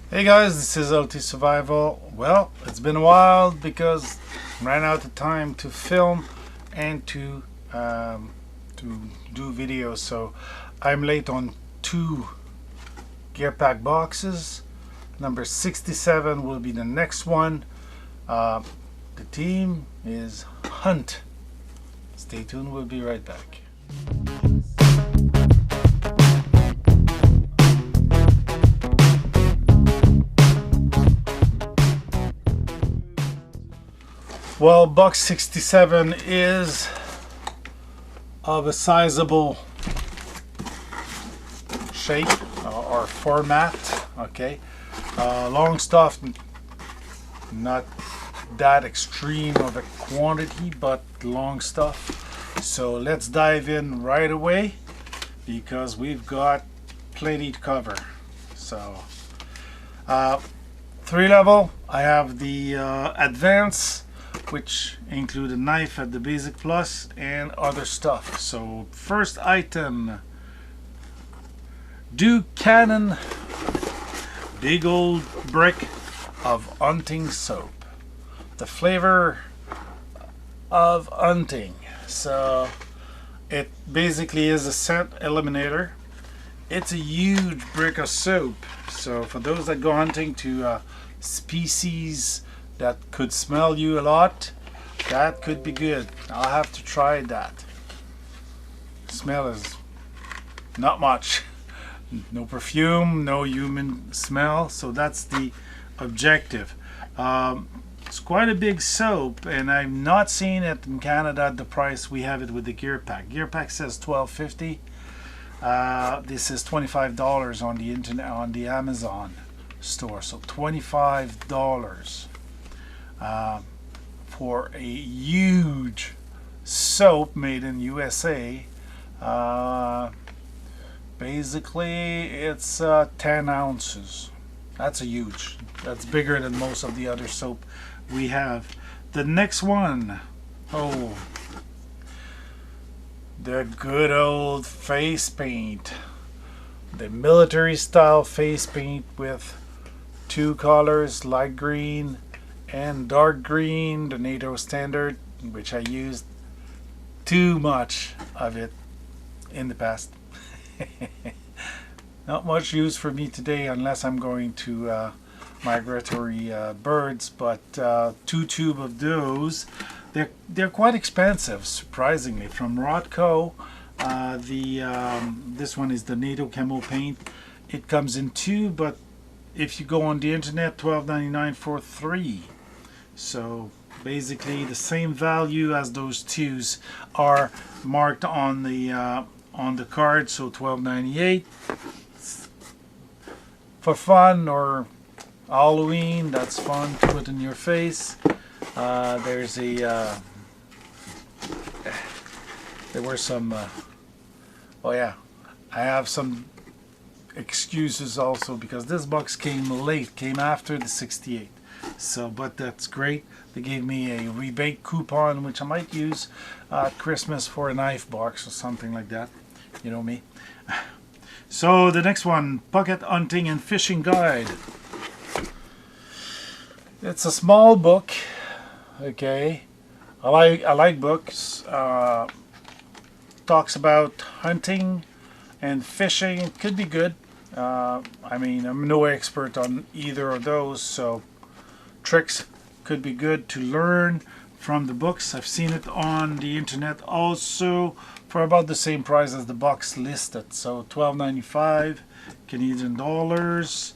Hey guys, this is LT Survival. Well, it's been a while because I ran out of time to film and to do videos, so I'm late on two Gearpack boxes. Number 67 will be the next one. The team is Hunt. Stay tuned, we'll be right back. Well, box 67 is of a sizable shape or format. Okay, long stuff, not that extreme of a quantity, but long stuff. So let's dive in right away because we've got plenty to cover. So 3-level, I have the advanced, which include a knife at the basic plus and other stuff. So first item, Cannon big old brick of hunting soap. The flavor of hunting. So it basically is a scent eliminator. It's a huge brick of soap. So for those that go hunting to species that could smell you a lot, that could be good. I'll have to try that. Smell is not much. No perfume, no human smell, so that's the objective. It's quite a big soap, and I'm not seeing it in Canada at the price we have it with the Gearpack. Gearpack says $12.50. This is $25 on the internet, on the Amazon store, so $25 for a huge soap made in USA. Basically it's 10 ounces. That's that's bigger than most of the other soap we have. The next one, oh, the good old face paint, the military style face paint with two colors, light green and dark green, the NATO standard, which I used too much of it in the past. Not much use for me today unless I'm going to migratory birds, but 2 tubes of those. They're quite expensive, surprisingly, from Rothko. This one is the NATO camo paint. It comes in 2, but if you go on the internet, $12.99 for 3. So basically the same value as those 2s are marked on the card, so $12.98 for fun or Halloween. That's fun to put in your face. There's a there were some oh yeah, I have some excuses also because this box came late, came after the 68. So, but that's great. They gave me a rebate coupon which I might use at Christmas for a knife box or something like that. You know me. So the next one, Pocket Hunting and Fishing Guide. It's a small book. Okay, I like books. Talks about hunting and fishing. It could be good. I mean, I'm no expert on either of those, so tricks could be good to learn from the books. I've seen it on the internet also for about the same price as the box listed, so $12.95 Canadian dollars.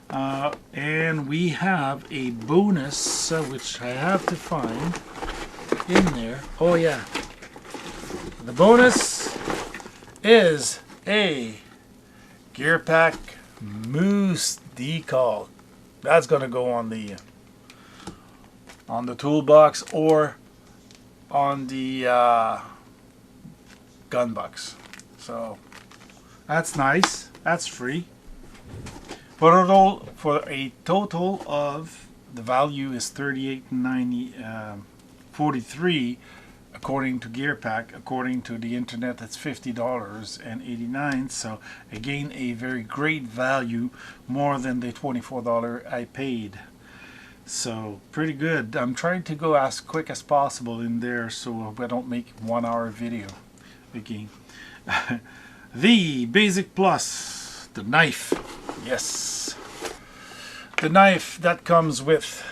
And we have a bonus which I have to find in there. Oh yeah, the bonus is a Gearpack Moose decal. That's gonna go on the toolbox or on the gun box. So that's nice. That's free. For a total of, the value is $38.43. according to Gearpack. According to the internet, it's $50.89. So again, a very great value, more than the $24 I paid. So pretty good. I'm trying to go as quick as possible in there so I don't make 1 hour video again. The Basic Plus, the knife. Yes, the knife that comes with,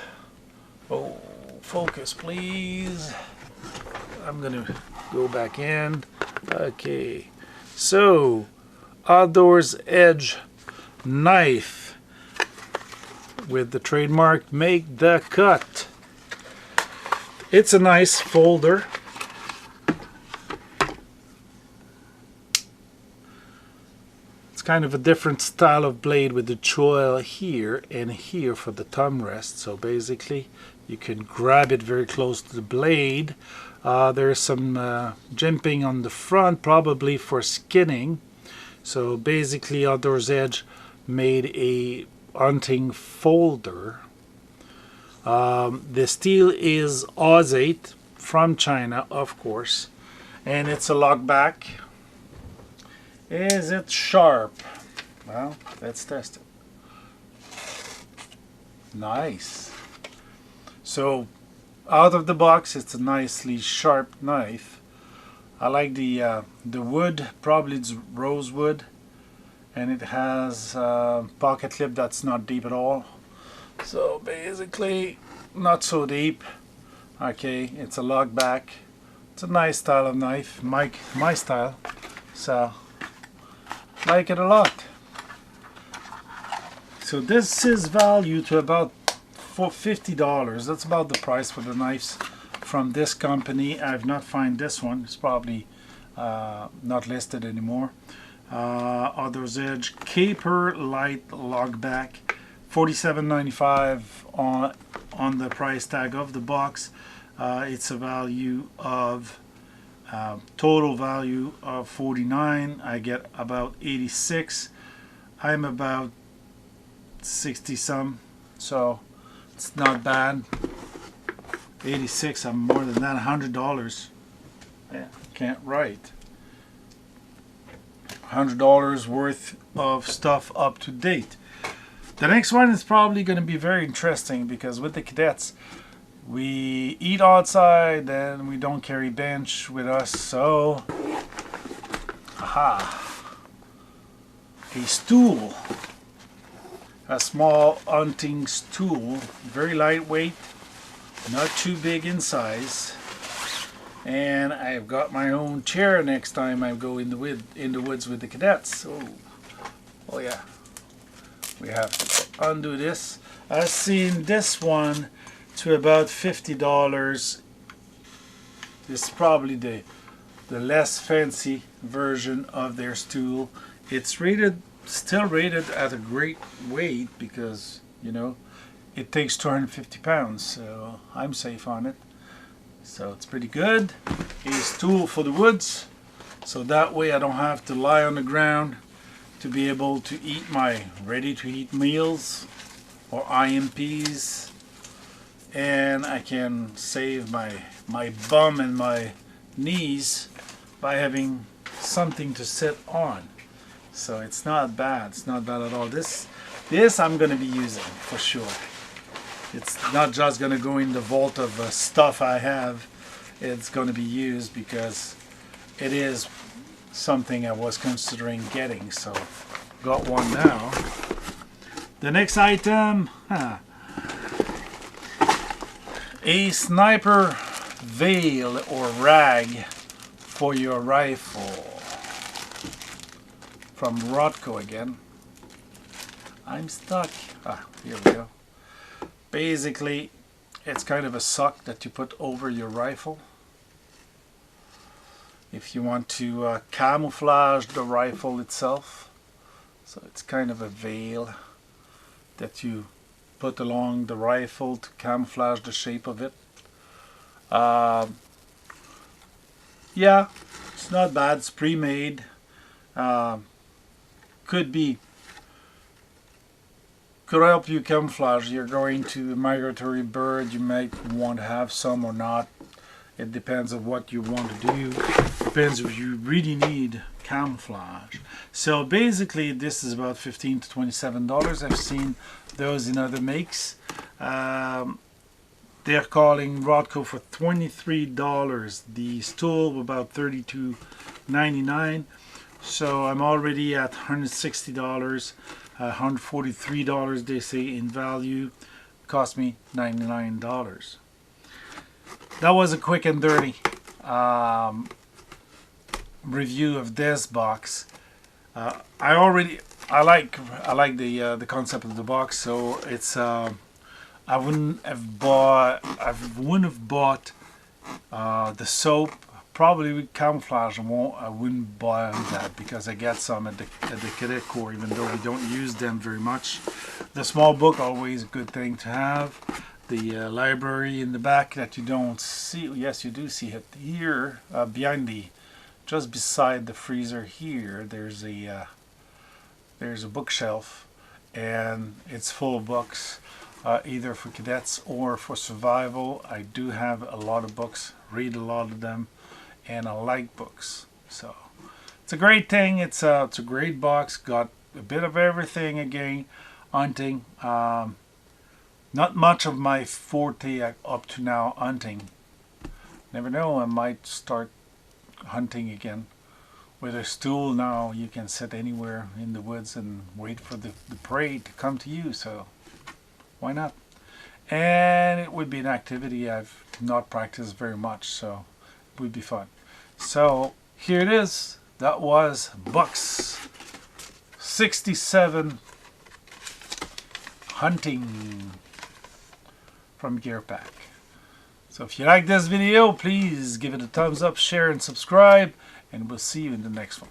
oh, focus please. I'm gonna go back in. Okay, so Outdoors Edge knife with the trademark "Make the Cut." It's a nice folder. It's kind of a different style of blade with the choil here and here for the thumb rest. So basically you can grab it very close to the blade. There's some jimping on the front, probably for skinning. So basically Outdoors Edge made a hunting folder. The steel is Aussie from China, of course, and it's a lock back. Is it sharp? Well, let's test it. Nice. So out of the box, it's a nicely sharp knife. I like the wood. Probably it's rosewood, and it has a pocket clip that's not deep at all. So basically not so deep. Okay, it's a lock back. It's a nice style of knife, my style, so like it a lot. So this is valued to about $50. That's about the price for the knives from this company. I've not found this one. It's probably not listed anymore. Outdoors Edge Caper Light Lock Back, $47.95 on the price tag of the box. It's a value of total value of $49. I get about 86. I'm about 60 some, so it's not bad. 86. I'm more than that. $100. Yeah, can't write. $100 worth of stuff up to date. The next one is probably going to be very interesting, because with the cadets we eat outside and we don't carry bench with us. So a stool, a small hunting stool, very lightweight, not too big in size. And I've got my own chair next time I go in the woods with the cadets. Oh yeah, we have to undo this. I've seen this one to about $50. This is probably the less fancy version of their stool. It's still rated at a great weight, because you know it takes 250 pounds, so I'm safe on it. So it's pretty good. A stool for the woods, so that way I don't have to lie on the ground to be able to eat my ready-to-eat meals or IMPs, and I can save my bum and my knees by having something to sit on. So it's not bad. It's not bad at all. This I'm going to be using for sure. It's not just going to go in the vault of stuff I have. It's going to be used because it is something I was considering getting. So got one now. The next item, a sniper veil or rag for your rifle from Rodco again. I'm stuck. Here we go. Basically, it's kind of a sock that you put over your rifle if you want to camouflage the rifle itself. So it's kind of a veil that you put along the rifle to camouflage the shape of it. Yeah, it's not bad. It's pre-made. Could help you camouflage. You're going to a migratory bird, you might want to have some or not. It depends on what you want to do. Depends if you really need camouflage. So basically this is about $15 to $27. I've seen those in other makes. They're calling Rodco for $23. The Stool about $32.99. So I'm already at $160, $143 they say in value. Cost me $99. That was a quick and dirty review of this box. I like the concept of the box, so it's I wouldn't have bought the soap. Probably with camouflage, I wouldn't buy that because I get some at the Cadet Corps, even though we don't use them very much. The small book, always a good thing to have. The library in the back that you don't see. Yes, you do see it here, behind just beside the freezer here. There's a bookshelf, and it's full of books, either for cadets or for survival. I do have a lot of books, read a lot of them, and I like books, so it's a great thing. It's a great box. Got a bit of everything again. Hunting, not much of my forte up to now. Hunting, never know, I might start hunting again. With a stool now, you can sit anywhere in the woods and wait for the prey to come to you, so why not? And it would be an activity I've not practiced very much, so it would be fun. So here it is. That was Bucks 67 hunting from Gearpack. So if you like this video, please give it a thumbs up, share, and subscribe, and we'll see you in the next one.